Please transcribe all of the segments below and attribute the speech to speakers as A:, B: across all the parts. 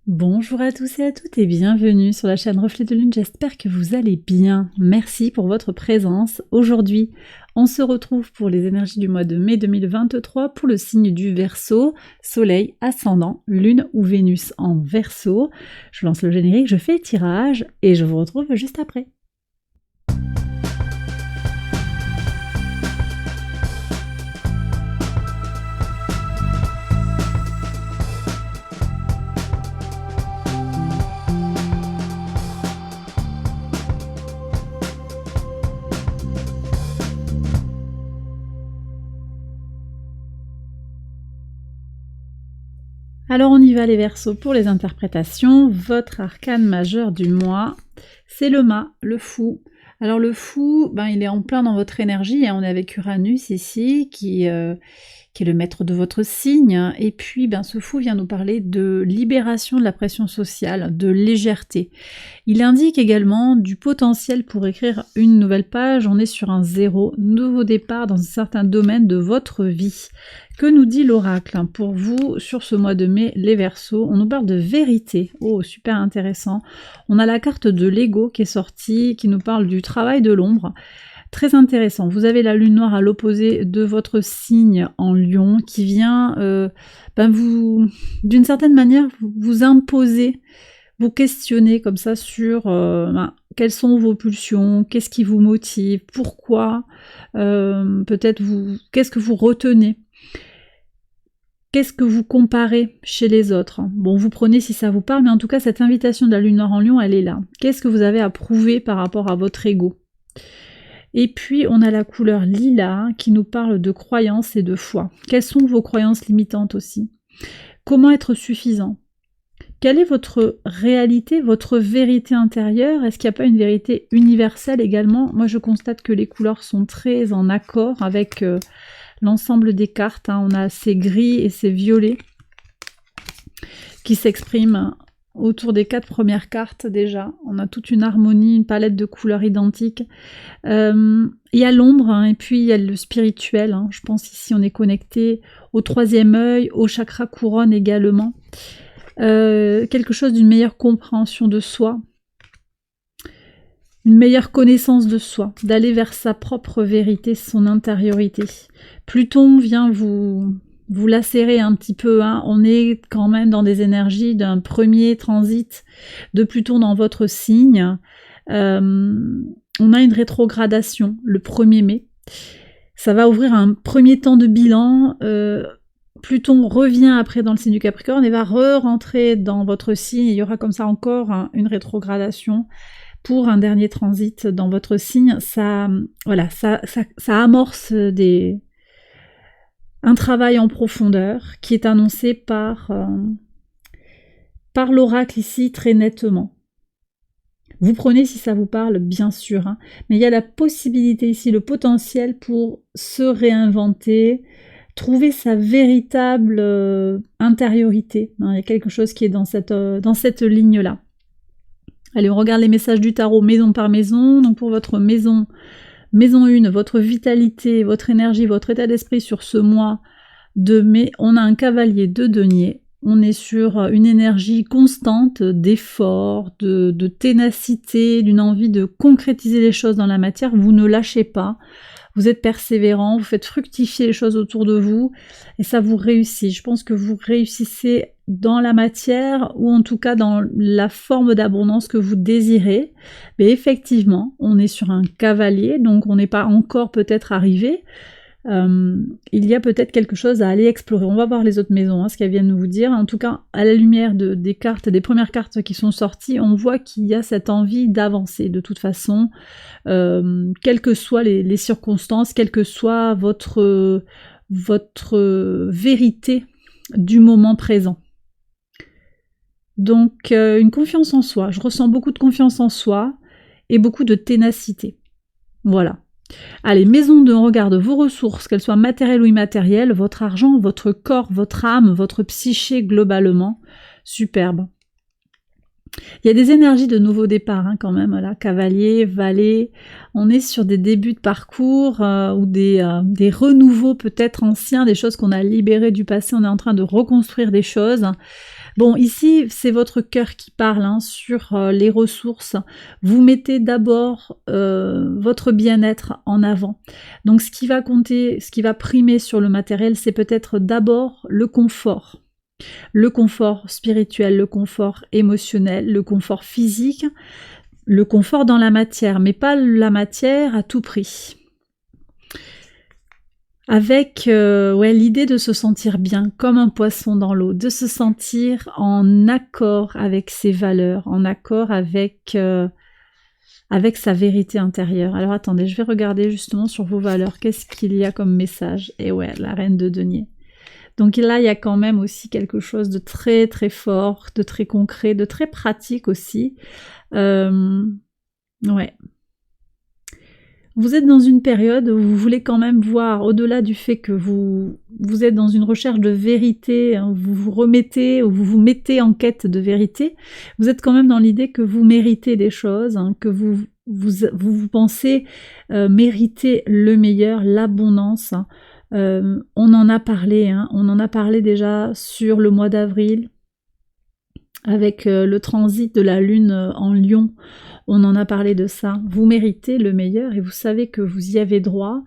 A: Bonjour à tous et à toutes et bienvenue sur la chaîne Reflet de Lune, j'espère que vous allez bien. Merci pour votre présence. Aujourd'hui, on se retrouve pour les énergies du mois de mai 2023 pour le signe du Verseau, Soleil, Ascendant, Lune ou Vénus en Verseau. Je lance le générique, je fais le tirage et je vous retrouve juste après. Alors on y va les Verseaux pour les interprétations. Votre arcane majeur du mois, c'est le mât, le fou. Alors le fou, il est en plein dans votre énergie, on est avec Uranus ici, qui est le maître de votre signe, et puis ce fou vient nous parler de libération de la pression sociale, de légèreté. Il indique également du potentiel pour écrire une nouvelle page, on est sur un nouveau départ dans un certain domaine de votre vie. Que nous dit l'oracle pour vous sur ce mois de mai, les Verseaux? On nous parle de vérité. Oh, super intéressant. On a la carte de l'ego qui est sortie, qui nous parle du travail de l'ombre. Très intéressant. Vous avez la lune noire à l'opposé de votre signe en Lion qui vient vous, d'une certaine manière, vous imposer, vous questionner comme ça sur quelles sont vos pulsions, qu'est-ce qui vous motive, pourquoi, peut-être qu'est-ce que vous retenez. Qu'est-ce que vous comparez chez les autres? Bon, vous prenez si ça vous parle, mais en tout cas, cette invitation de la lune noire en Lion, elle est là. Qu'est-ce que vous avez à prouver par rapport à votre ego? Et puis, on a la couleur lilas qui nous parle de croyances et de foi. Quelles sont vos croyances limitantes aussi? Comment être suffisant? Quelle est votre réalité, votre vérité intérieure? Est-ce qu'il n'y a pas une vérité universelle également? Moi, je constate que les couleurs sont très en accord avec l'ensemble des cartes. On a ces gris et ces violets qui s'expriment autour des 4 premières cartes déjà. On a toute une harmonie, une palette de couleurs identiques. Il y a l'ombre et puis il y a le spirituel. Je pense ici on est connecté au 3e œil, au chakra couronne également. Quelque chose d'une meilleure compréhension de soi, une meilleure connaissance de soi, d'aller vers sa propre vérité, son intériorité. Pluton vient vous lacérer un petit peu, on est quand même dans des énergies d'un premier transit de Pluton dans votre signe. On a une rétrogradation le 1er mai. Ça va ouvrir un premier temps de bilan. Pluton revient après dans le signe du Capricorne et va re-rentrer dans votre signe. Il y aura comme ça encore une rétrogradation pour un dernier transit dans votre signe. Ça amorce un travail en profondeur qui est annoncé par l'oracle ici très nettement. Vous prenez si ça vous parle, bien sûr, mais il y a la possibilité ici, le potentiel pour se réinventer, trouver sa véritable intériorité. Il y a quelque chose qui est dans cette ligne-là. Allez, on regarde les messages du tarot maison par maison. Donc pour votre maison 1, votre vitalité, votre énergie, votre état d'esprit sur ce mois de mai, on a un cavalier de denier. On est sur une énergie constante d'effort, de ténacité, d'une envie de concrétiser les choses dans la matière. Vous ne lâchez pas. Vous êtes persévérant, vous faites fructifier les choses autour de vous et ça vous réussit. Je pense que vous réussissez dans la matière ou en tout cas dans la forme d'abondance que vous désirez. Mais effectivement, on est sur un cavalier, donc on n'est pas encore peut-être arrivé. Il y a peut-être quelque chose à aller explorer. On va voir les autres maisons, ce qu'elles viennent nous vous dire. En tout cas, à la lumière des cartes, des premières cartes qui sont sorties, on voit qu'il y a cette envie d'avancer. De toute façon, quelles que soient les circonstances, quelle que soit votre vérité du moment présent. Donc, une confiance en soi. Je ressens beaucoup de confiance en soi et beaucoup de ténacité. Voilà. Allez, maison 2, on regarde vos ressources, qu'elles soient matérielles ou immatérielles, votre argent, votre corps, votre âme, votre psyché globalement. Superbe. Il y a des énergies de nouveau départ quand même, là, cavalier, valet. On est sur des débuts de parcours ou des renouveaux peut-être anciens, des choses qu'on a libérées du passé. On est en train de reconstruire des choses. Bon, ici, c'est votre cœur qui parle hein, sur les ressources. Vous mettez d'abord votre bien-être en avant. Donc, ce qui va compter, ce qui va primer sur le matériel, c'est peut-être d'abord le confort. Le confort spirituel, le confort émotionnel, le confort physique, le confort dans la matière, mais pas la matière à tout prix. Avec l'idée de se sentir bien, comme un poisson dans l'eau, de se sentir en accord avec ses valeurs, en accord avec sa vérité intérieure. Alors attendez, je vais regarder justement sur vos valeurs, qu'est-ce qu'il y a comme message. Et ouais, la reine de denier. Donc là, il y a quand même aussi quelque chose de très très fort, de très concret, de très pratique aussi. Ouais. Vous êtes dans une période où vous voulez quand même voir, au-delà du fait que vous êtes dans une recherche de vérité, hein, vous vous remettez ou vous vous mettez en quête de vérité, vous êtes quand même dans l'idée que vous méritez des choses, hein, que vous pensez mériter le meilleur, l'abondance. On en a parlé, hein, on en a parlé déjà sur le mois d'avril, avec le transit de la Lune en Lion. On en a parlé de ça. Vous méritez le meilleur et vous savez que vous y avez droit.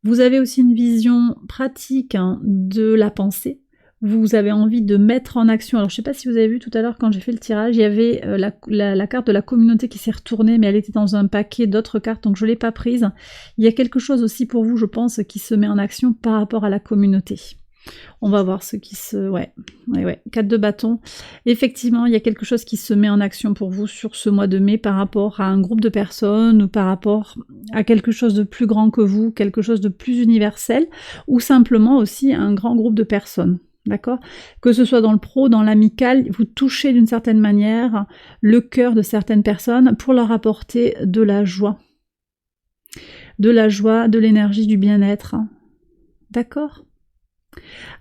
A: Vous avez aussi une vision pratique hein, de la pensée. Vous avez envie de mettre en action. Alors je ne sais pas si vous avez vu tout à l'heure quand j'ai fait le tirage, il y avait la carte de la communauté qui s'est retournée, mais elle était dans un paquet d'autres cartes, donc je ne l'ai pas prise. Il y a quelque chose aussi pour vous, je pense, qui se met en action par rapport à la communauté. On va voir ce qui se... Ouais. 4 de bâton. Effectivement, il y a quelque chose qui se met en action pour vous sur ce mois de mai par rapport à un groupe de personnes ou par rapport à quelque chose de plus grand que vous, quelque chose de plus universel ou simplement aussi un grand groupe de personnes. D'accord? Que ce soit dans le pro, dans l'amical, vous touchez d'une certaine manière le cœur de certaines personnes pour leur apporter de la joie. De la joie, de l'énergie, du bien-être. D'accord?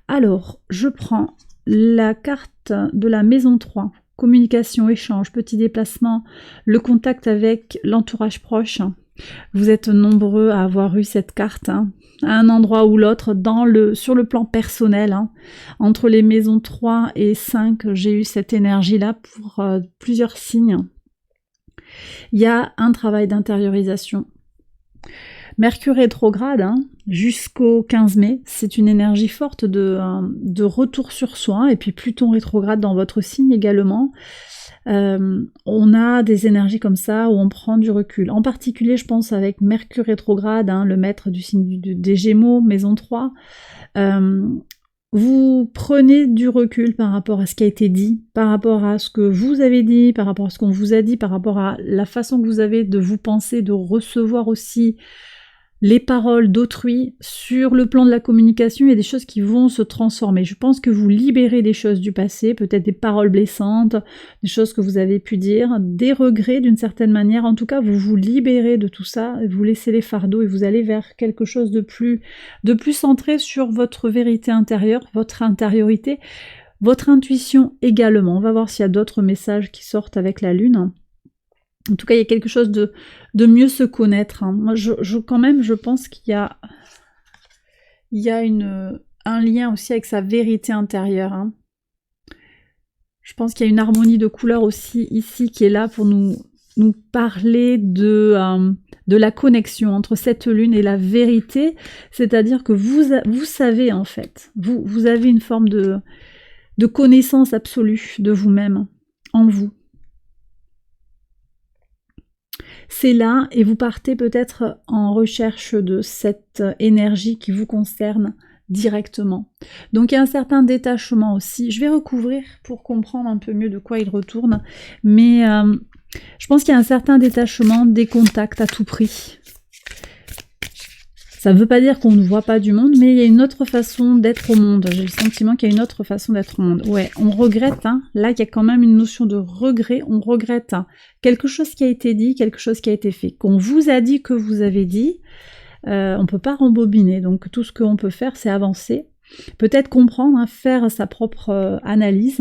A: Alors, je prends la carte de la maison 3, communication, échange, petit déplacement, le contact avec l'entourage proche. Vous êtes nombreux à avoir eu cette carte, hein, à un endroit ou l'autre, sur le plan personnel. Hein. Entre les maisons 3 et 5, j'ai eu cette énergie-là pour plusieurs signes. Il y a un travail d'intériorisation. Mercure rétrograde, hein, jusqu'au 15 mai, c'est une énergie forte de retour sur soi, et puis Pluton rétrograde dans votre signe également. On a des énergies comme ça où on prend du recul. En particulier, je pense avec Mercure rétrograde, hein, le maître du signe des Gémeaux, maison 3, vous prenez du recul par rapport à ce qui a été dit, par rapport à ce que vous avez dit, par rapport à ce qu'on vous a dit, par rapport à la façon que vous avez de vous penser, de recevoir aussi les paroles d'autrui. Sur le plan de la communication, il y a des choses qui vont se transformer. Je pense que vous libérez des choses du passé, peut-être des paroles blessantes, des choses que vous avez pu dire, des regrets d'une certaine manière. En tout cas, vous vous libérez de tout ça, vous laissez les fardeaux et vous allez vers quelque chose de plus centré sur votre vérité intérieure, votre intériorité, votre intuition également. On va voir s'il y a d'autres messages qui sortent avec la Lune. En tout cas, il y a quelque chose de mieux se connaître. Hein. Moi, quand même, je pense qu'il y a un lien aussi avec sa vérité intérieure. Hein. Je pense qu'il y a une harmonie de couleurs aussi ici qui est là pour nous parler de la connexion entre cette lune et la vérité. C'est-à-dire que vous savez en fait, vous avez une forme de connaissance absolue de vous-même, en vous. C'est là et vous partez peut-être en recherche de cette énergie qui vous concerne directement. Donc il y a un certain détachement aussi. Je vais recouvrir pour comprendre un peu mieux de quoi il retourne, mais je pense qu'il y a un certain détachement des contacts à tout prix. Ça ne veut pas dire qu'on ne voit pas du monde, mais il y a une autre façon d'être au monde. J'ai le sentiment qu'il y a une autre façon d'être au monde. Ouais, on regrette, hein. Là, il y a quand même une notion de regret. On regrette quelque chose qui a été dit, quelque chose qui a été fait. Qu'on vous a dit que vous avez dit, on ne peut pas rembobiner. Donc tout ce qu'on peut faire, c'est avancer. Peut-être comprendre, hein, faire sa propre analyse,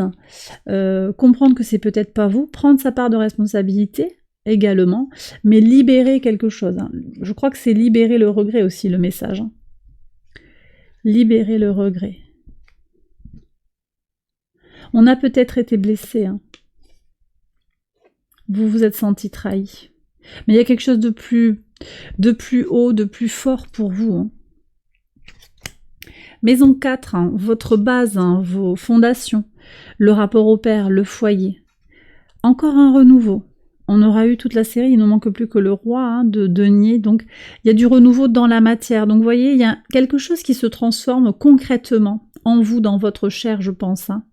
A: comprendre que c'est peut-être pas vous, prendre sa part de responsabilité, également, mais libérer quelque chose. Hein. Je crois que c'est libérer le regret aussi, le message. Hein. Libérer le regret. On a peut-être été blessé, hein. Vous vous êtes senti trahi. Mais il y a quelque chose de plus haut, de plus fort pour vous, hein. Maison 4, hein, votre base, hein, vos fondations, le rapport au père, le foyer. Encore un renouveau. On aura eu toute la série, il ne manque plus que le roi, hein, de denier, donc il y a du renouveau dans la matière. Donc vous voyez, il y a quelque chose qui se transforme concrètement en vous, dans votre chair, je pense, hein.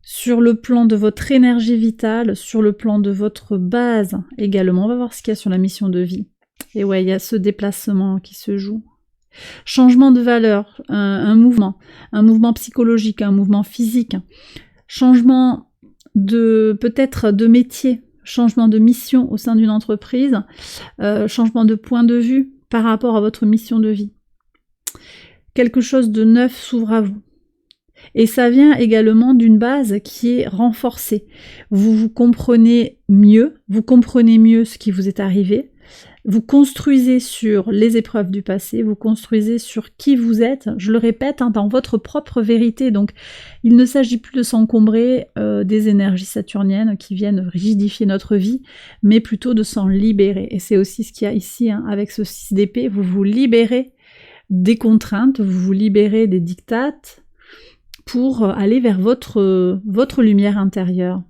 A: Sur le plan de votre énergie vitale, sur le plan de votre base également. On va voir ce qu'il y a sur la mission de vie. Et ouais, il y a ce déplacement qui se joue. Changement de valeur, un mouvement psychologique, un mouvement physique, changement de peut-être de métier, changement de mission au sein d'une entreprise, changement de point de vue par rapport à votre mission de vie. Quelque chose de neuf s'ouvre à vous. Et ça vient également d'une base qui est renforcée. Vous comprenez mieux ce qui vous est arrivé. Vous construisez sur les épreuves du passé, vous construisez sur qui vous êtes, je le répète, hein, dans votre propre vérité. Donc il ne s'agit plus de s'encombrer des énergies saturniennes qui viennent rigidifier notre vie, mais plutôt de s'en libérer. Et c'est aussi ce qu'il y a ici, hein, avec ce 6 d'épée, vous vous libérez des contraintes, vous vous libérez des dictates pour aller vers votre lumière intérieure.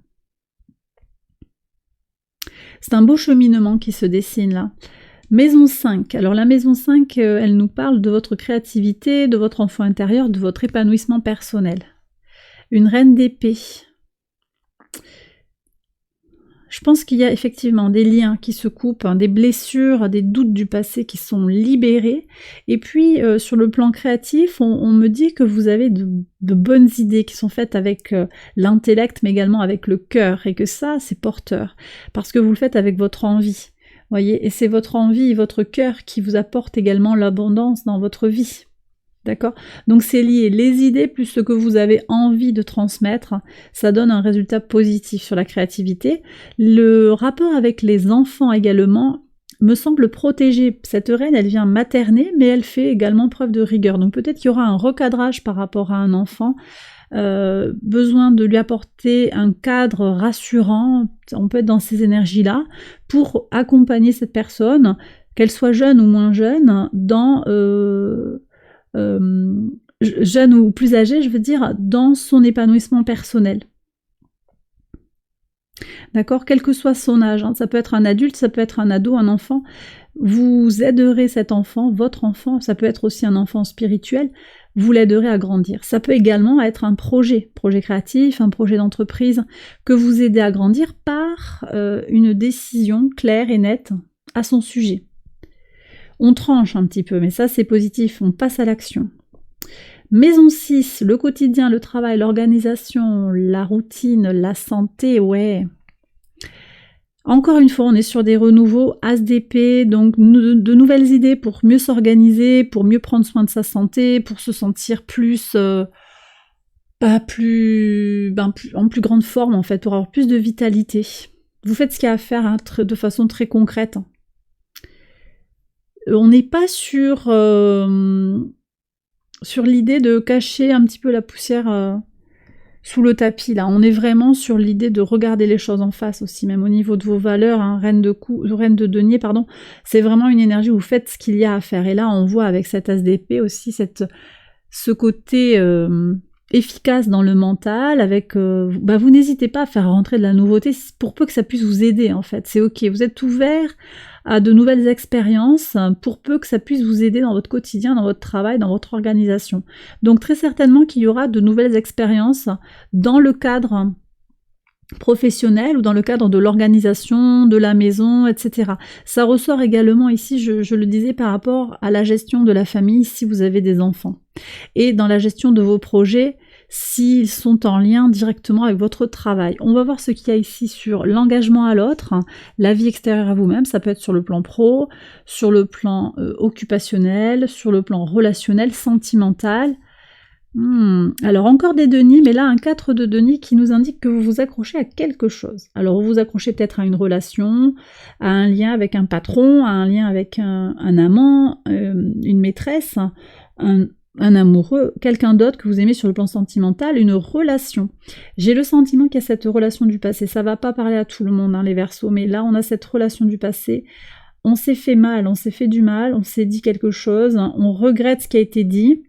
A: C'est un beau cheminement qui se dessine là. Maison 5. Alors la maison 5, elle nous parle de votre créativité, de votre enfant intérieur, de votre épanouissement personnel. Une reine d'épée. Je pense qu'il y a effectivement des liens qui se coupent, hein, des blessures, des doutes du passé qui sont libérés. Et puis, sur le plan créatif, on me dit que vous avez de bonnes idées qui sont faites avec l'intellect, mais également avec le cœur. Et que ça, c'est porteur. Parce que vous le faites avec votre envie. Voyez, et c'est votre envie et votre cœur qui vous apporte également l'abondance dans votre vie. D'accord? Donc c'est lié, les idées plus ce que vous avez envie de transmettre, ça donne un résultat positif sur la créativité. Le rapport avec les enfants également me semble protégé. Cette reine, elle vient materner, mais elle fait également preuve de rigueur. Donc peut-être qu'il y aura un recadrage par rapport à un enfant, besoin de lui apporter un cadre rassurant, on peut être dans ces énergies-là, pour accompagner cette personne, qu'elle soit jeune ou moins jeune, dans... jeune ou plus âgé, je veux dire, dans son épanouissement personnel. D'accord? Quel que soit son âge, hein, ça peut être un adulte, ça peut être un ado, un enfant, vous aiderez cet enfant, votre enfant, ça peut être aussi un enfant spirituel, vous l'aiderez à grandir. Ça peut également être un projet créatif, un projet d'entreprise, que vous aidez à grandir par une décision claire et nette à son sujet. On tranche un petit peu, mais ça c'est positif, on passe à l'action. Maison 6, le quotidien, le travail, l'organisation, la routine, la santé, ouais. Encore une fois, on est sur des renouveaux, As d'épée, donc de nouvelles idées pour mieux s'organiser, pour mieux prendre soin de sa santé, pour se sentir plus... en plus grande forme en fait, pour avoir plus de vitalité. Vous faites ce qu'il y a à faire, hein, de façon très concrète. On n'est pas sur l'idée de cacher un petit peu la poussière sous le tapis, là. On est vraiment sur l'idée de regarder les choses en face aussi, même au niveau de vos valeurs, hein, reine de denier, pardon. C'est vraiment une énergie où vous faites ce qu'il y a à faire. Et là, on voit avec cette as d'épée aussi ce côté efficace dans le mental, avec vous n'hésitez pas à faire rentrer de la nouveauté pour peu que ça puisse vous aider en fait. C'est ok, vous êtes ouvert à de nouvelles expériences pour peu que ça puisse vous aider dans votre quotidien, dans votre travail, dans votre organisation. Donc très certainement qu'il y aura de nouvelles expériences dans le cadre professionnel ou dans le cadre de l'organisation, de la maison, etc. Ça ressort également ici, je le disais, par rapport à la gestion de la famille si vous avez des enfants. Et dans la gestion de vos projets, s'ils sont en lien directement avec votre travail. On va voir ce qu'il y a ici sur l'engagement à l'autre, la vie extérieure à vous-même, ça peut être sur le plan pro, sur le plan occupationnel, sur le plan relationnel, sentimental. Alors encore des deniers, mais là un 4 de deniers qui nous indique que vous vous accrochez à quelque chose. Alors vous vous accrochez peut-être à une relation, à un lien avec un patron, à un lien avec un amant, une maîtresse, un amoureux, quelqu'un d'autre que vous aimez sur le plan sentimental, une relation. J'ai le sentiment qu'il y a cette relation du passé. Ça va pas parler à tout le monde, hein, les Verseaux, mais là, on a cette relation du passé. On s'est fait mal, on s'est fait du mal, on s'est dit quelque chose, hein, on regrette ce qui a été dit.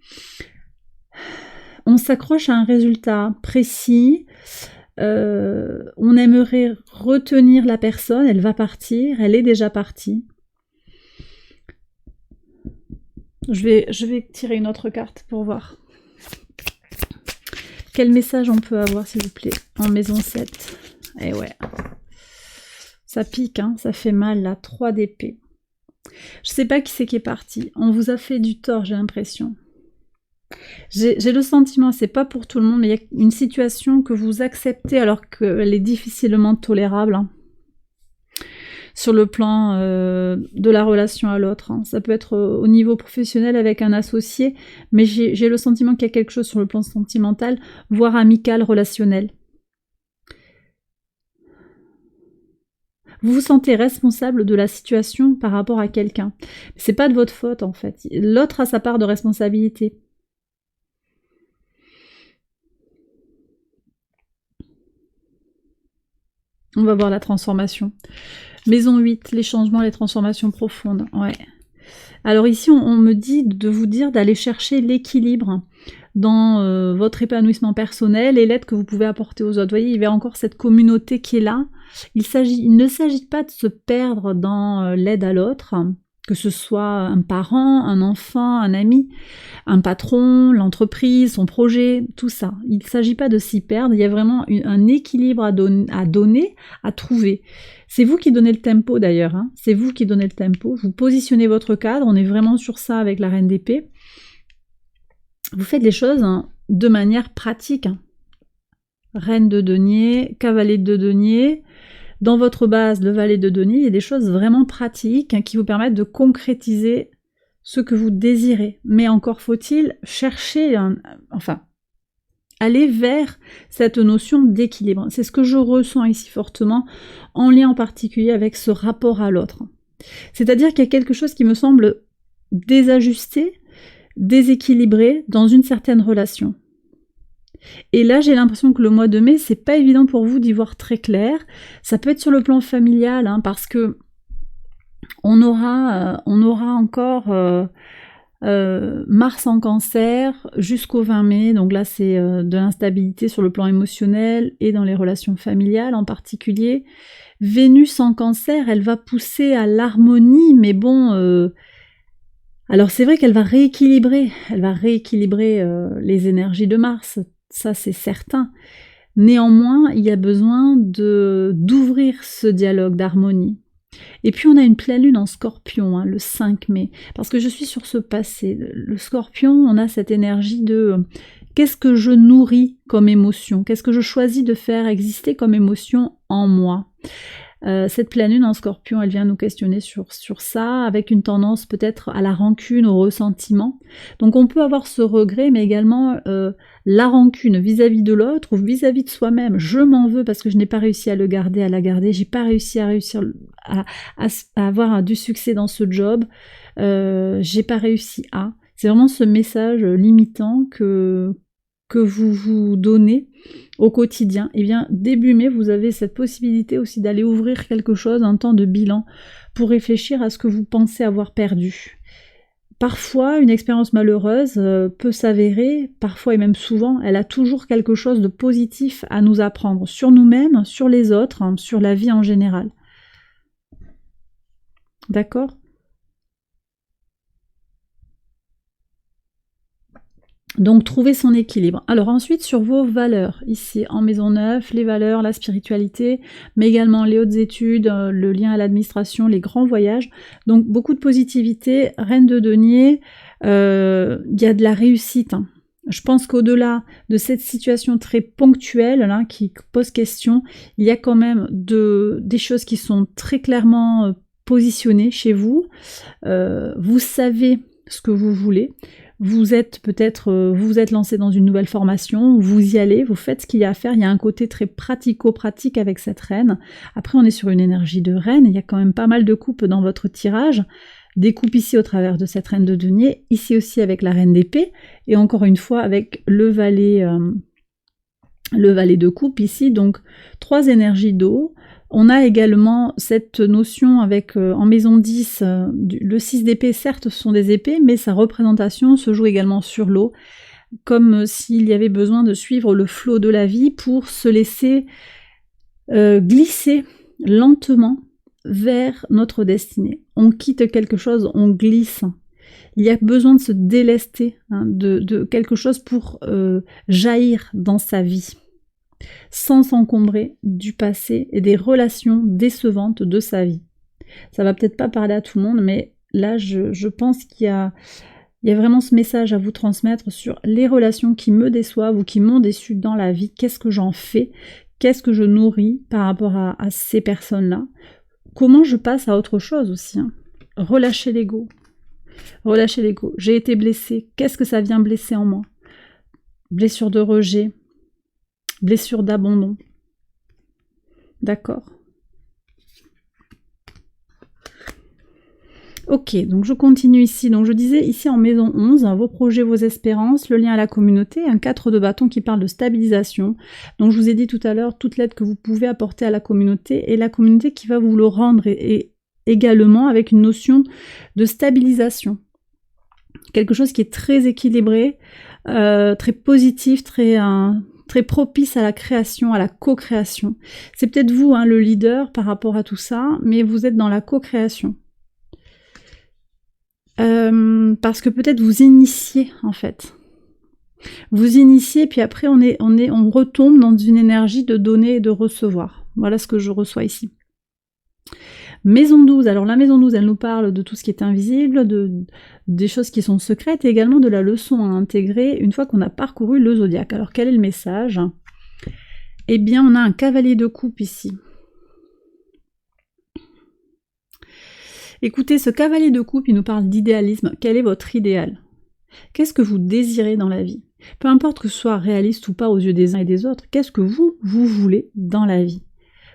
A: On s'accroche à un résultat précis. On aimerait retenir la personne, elle va partir, elle est déjà partie. Je vais tirer une autre carte pour voir. Quel message on peut avoir, s'il vous plaît, en maison 7. Eh ouais. Ça pique, hein, ça fait mal, là. 3 d'épée. Je sais pas qui c'est qui est parti. On vous a fait du tort, j'ai l'impression. J'ai le sentiment, c'est pas pour tout le monde, mais il y a une situation que vous acceptez alors qu'elle est difficilement tolérable. Hein. Sur le plan de la relation à l'autre. Hein. Ça peut être au niveau professionnel avec un associé, mais j'ai le sentiment qu'il y a quelque chose sur le plan sentimental, voire amical, relationnel. Vous vous sentez responsable de la situation par rapport à quelqu'un. C'est pas de votre faute en fait. L'autre a sa part de responsabilité. On va voir la transformation. Maison 8, les changements, les transformations profondes. Ouais. Alors ici, on me dit de vous dire d'aller chercher l'équilibre dans votre épanouissement personnel et l'aide que vous pouvez apporter aux autres. Vous voyez, il y a encore cette communauté qui est là. Il ne s'agit pas de se perdre dans l'aide à l'autre, que ce soit un parent, un enfant, un ami, un patron, l'entreprise, son projet, tout ça. Il ne s'agit pas de s'y perdre, il y a vraiment un équilibre à donner, à trouver. C'est vous qui donnez le tempo d'ailleurs, hein. C'est vous qui donnez le tempo, vous positionnez votre cadre, on est vraiment sur ça avec la Reine d'épée. Vous faites les choses hein, de manière pratique. Hein. Reine de denier, cavalier de denier, dans votre base, le valet de denier, il y a des choses vraiment pratiques hein, qui vous permettent de concrétiser ce que vous désirez. Mais encore faut-il chercher, aller vers cette notion d'équilibre. C'est ce que je ressens ici fortement, en lien en particulier avec ce rapport à l'autre. C'est-à-dire qu'il y a quelque chose qui me semble désajusté, déséquilibré dans une certaine relation. Et là, j'ai l'impression que le mois de mai, c'est pas évident pour vous d'y voir très clair. Ça peut être sur le plan familial, hein, parce que on aura encore Mars en Cancer jusqu'au 20 mai. Donc là, c'est de l'instabilité sur le plan émotionnel et dans les relations familiales en particulier. Vénus en Cancer, elle va pousser à l'harmonie, mais bon... alors c'est vrai qu'elle va rééquilibrer les énergies de Mars, ça c'est certain. Néanmoins, il y a besoin d'ouvrir ce dialogue d'harmonie. Et puis on a une pleine lune en Scorpion, hein, le 5 mai, parce que je suis sur ce passé. Le Scorpion, on a cette énergie de qu'est-ce que je nourris comme émotion, qu'est-ce que je choisis de faire exister comme émotion en moi. Cette pleine lune en Scorpion, elle vient nous questionner sur ça, avec une tendance peut-être à la rancune, au ressentiment. Donc on peut avoir ce regret, mais également la rancune vis-à-vis de l'autre ou vis-à-vis de soi-même. Je m'en veux parce que je n'ai pas réussi à le garder, à la garder. J'ai pas réussi à avoir du succès dans ce job. J'ai pas réussi à. C'est vraiment ce message limitant que vous vous donnez au quotidien. Et bien, début mai, vous avez cette possibilité aussi d'aller ouvrir quelque chose, un temps de bilan, pour réfléchir à ce que vous pensez avoir perdu. Parfois, une expérience malheureuse peut s'avérer, parfois et même souvent, elle a toujours quelque chose de positif à nous apprendre, sur nous-mêmes, sur les autres, hein, sur la vie en général. D'accord ? Donc, trouver son équilibre. Alors ensuite, sur vos valeurs, ici en maison 9, les valeurs, la spiritualité, mais également les hautes études, le lien à l'administration, les grands voyages. Donc, beaucoup de positivité, Reine de denier, il y a de la réussite. Hein. Je pense qu'au-delà de cette situation très ponctuelle là, qui pose question, il y a quand même des choses qui sont très clairement positionnées chez vous. Vous savez ce que vous voulez. Vous êtes lancé dans une nouvelle formation, vous y allez, vous faites ce qu'il y a à faire, il y a un côté très pratico-pratique avec cette reine. Après, on est sur une énergie de reine, il y a quand même pas mal de coupes dans votre tirage, des coupes ici au travers de cette reine de denier, ici aussi avec la reine d'épée, et encore une fois avec le valet de coupe ici, donc 3 énergies d'eau. On a également cette notion avec, en maison 10, le 6 d'épée, certes ce sont des épées, mais sa représentation se joue également sur l'eau, comme s'il y avait besoin de suivre le flot de la vie pour se laisser glisser lentement vers notre destinée. On quitte quelque chose, on glisse. Il y a besoin de se délester de quelque chose pour jaillir dans sa vie, sans s'encombrer du passé et des relations décevantes de sa vie. Ça va peut-être pas parler à tout le monde, mais là je pense qu'il y a vraiment ce message à vous transmettre sur les relations qui me déçoivent ou qui m'ont déçu dans la vie. Qu'est-ce que j'en fais? Qu'est-ce que je nourris par rapport à ces personnes-là? Comment je passe à autre chose aussi, Relâcher l'ego. Relâcher l'ego. J'ai été blessée. Qu'est-ce que ça vient blesser en moi? Blessure de rejet. Blessure d'abandon. D'accord. Ok, donc je continue ici. Donc je disais ici en maison 11, vos projets, vos espérances, le lien à la communauté, un 4 de bâton qui parle de stabilisation. Donc je vous ai dit tout à l'heure toute l'aide que vous pouvez apporter à la communauté et la communauté qui va vous le rendre et également avec une notion de stabilisation. Quelque chose qui est très équilibré, très positif, très propice à la création, à la co-création. C'est peut-être vous le leader par rapport à tout ça, mais vous êtes dans la co-création. Parce que peut-être vous initiez en fait. Vous initiez, puis après on retombe dans une énergie de donner et de recevoir. Voilà ce que je reçois ici. Maison 12, alors la maison 12, elle nous parle de tout ce qui est invisible, des choses qui sont secrètes, et également de la leçon à intégrer une fois qu'on a parcouru le zodiaque. Alors quel est le message? Eh bien, on a un cavalier de coupe ici. Écoutez, ce cavalier de coupe, il nous parle d'idéalisme. Quel est votre idéal? Qu'est-ce que vous désirez dans la vie? Peu importe que ce soit réaliste ou pas aux yeux des uns et des autres, qu'est-ce que vous voulez dans la vie?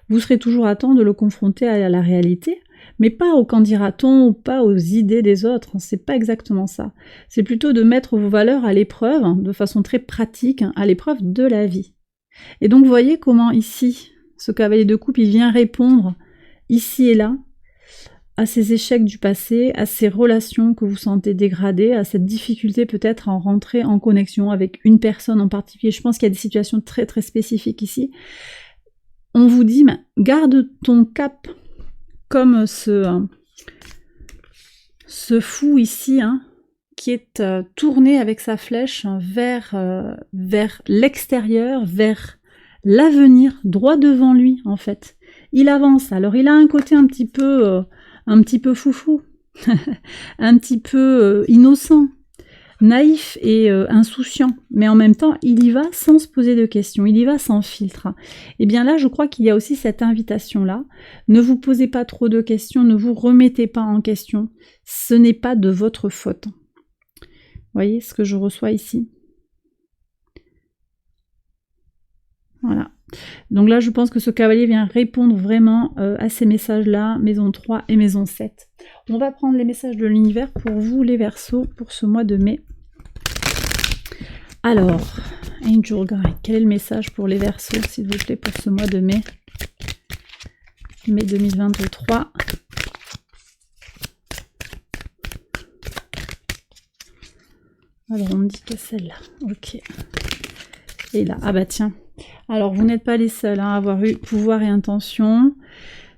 A: Vous serez toujours à temps de le confronter à la réalité, mais pas au qu'en dira-t-on ou pas aux idées des autres. C'est pas exactement ça. C'est plutôt de mettre vos valeurs à l'épreuve, de façon très pratique, à l'épreuve de la vie. Et donc, vous voyez comment ici, ce cavalier de coupe, il vient répondre ici et là à ces échecs du passé, à ces relations que vous sentez dégradées, à cette difficulté peut-être à en rentrer en connexion avec une personne en particulier. Je pense qu'il y a des situations très très spécifiques ici. On vous dit, garde ton cap comme ce fou ici, qui est tourné avec sa flèche vers l'extérieur, vers l'avenir, droit devant lui en fait. Il avance, alors il a un côté un petit peu foufou, un petit peu innocent, naïf et insouciant, mais en même temps, il y va sans se poser de questions, il y va sans filtre. Et bien là, je crois qu'il y a aussi cette invitation-là. Ne vous posez pas trop de questions, ne vous remettez pas en question. Ce n'est pas de votre faute. Vous voyez ce que je reçois ici? Voilà. Donc là, je pense que ce cavalier vient répondre vraiment à ces messages-là, maison 3 et maison 7. On va prendre les messages de l'univers pour vous, les Verseaux, pour ce mois de mai. Alors, Angel Guide, quel est le message pour les Verseaux, s'il vous plaît, pour ce mois de mai? Mai 2023. Alors, on me dit que celle-là. Ok. Et là, ah bah tiens. Alors, vous n'êtes pas les seuls à avoir eu pouvoir et intention,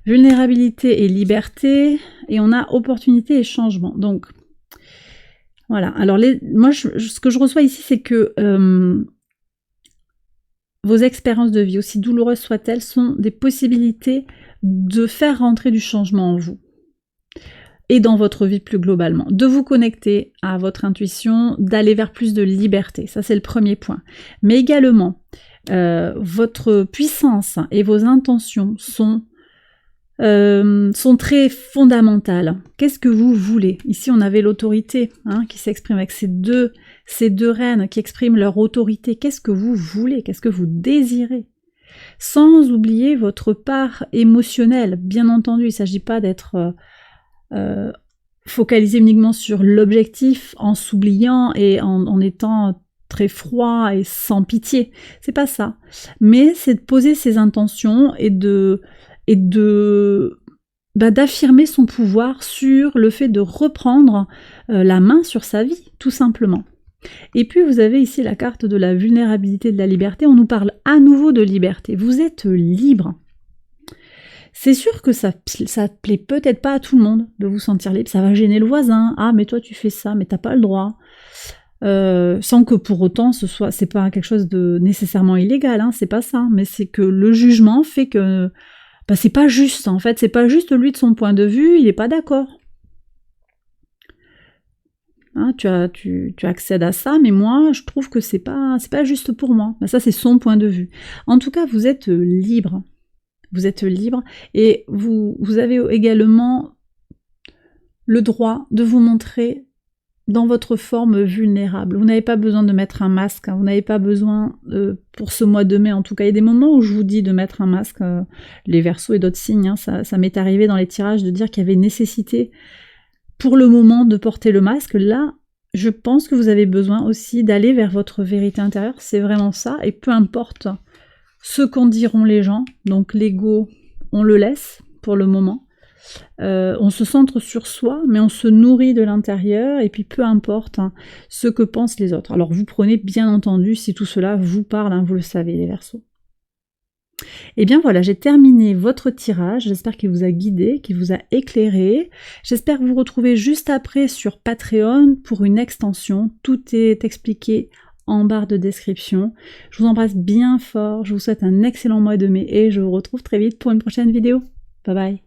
A: vulnérabilité et liberté, et on a opportunité et changement. Donc, voilà. Alors, moi, ce que je reçois ici, c'est que vos expériences de vie, aussi douloureuses soient-elles, sont des possibilités de faire rentrer du changement en vous et dans votre vie plus globalement, de vous connecter à votre intuition, d'aller vers plus de liberté. Ça, c'est le premier point. Mais également, votre puissance et vos intentions sont très fondamentales. Qu'est-ce que vous voulez? Ici, on avait l'autorité qui s'exprime avec ces deux reines qui expriment leur autorité. Qu'est-ce que vous voulez? Qu'est-ce que vous désirez? Sans oublier votre part émotionnelle. Bien entendu, il ne s'agit pas d'être focaliser uniquement sur l'objectif en s'oubliant et en étant très froid et sans pitié. C'est pas ça. Mais c'est de poser ses intentions et d'affirmer son pouvoir sur le fait de reprendre la main sur sa vie, tout simplement. Et puis vous avez ici la carte de la vulnérabilité, de la liberté. On nous parle à nouveau de liberté. Vous êtes libre. C'est sûr que ça plaît peut-être pas à tout le monde de vous sentir libre. Ça va gêner le voisin. Ah, mais toi tu fais ça, mais t'as pas le droit. Sans que pour autant c'est pas quelque chose de nécessairement illégal, hein, c'est pas ça. Mais c'est que le jugement fait que c'est pas juste. En fait, c'est pas juste lui de son point de vue. Il est pas d'accord. Hein, tu accèdes à ça, mais moi, je trouve que c'est pas juste pour moi. Ben, ça, c'est son point de vue. En tout cas, vous êtes libre. Vous êtes libre et vous avez également le droit de vous montrer dans votre forme vulnérable. Vous n'avez pas besoin de mettre un masque, hein, vous n'avez pas besoin, pour ce mois de mai en tout cas, il y a des moments où je vous dis de mettre un masque, les Verseaux et d'autres signes, hein, ça m'est arrivé dans les tirages de dire qu'il y avait nécessité pour le moment de porter le masque. Là, je pense que vous avez besoin aussi d'aller vers votre vérité intérieure, c'est vraiment ça, et peu importe ce qu'en diront les gens, donc l'ego, on le laisse pour le moment. On se centre sur soi, mais on se nourrit de l'intérieur, et puis peu importe hein, ce que pensent les autres. Alors vous prenez bien entendu si tout cela vous parle, hein, vous le savez les Verseaux. Et bien voilà, j'ai terminé votre tirage, j'espère qu'il vous a guidé, qu'il vous a éclairé. J'espère vous retrouver juste après sur Patreon pour une extension, tout est expliqué en barre de description. Je vous embrasse bien fort, je vous souhaite un excellent mois de mai et je vous retrouve très vite pour une prochaine vidéo. Bye bye.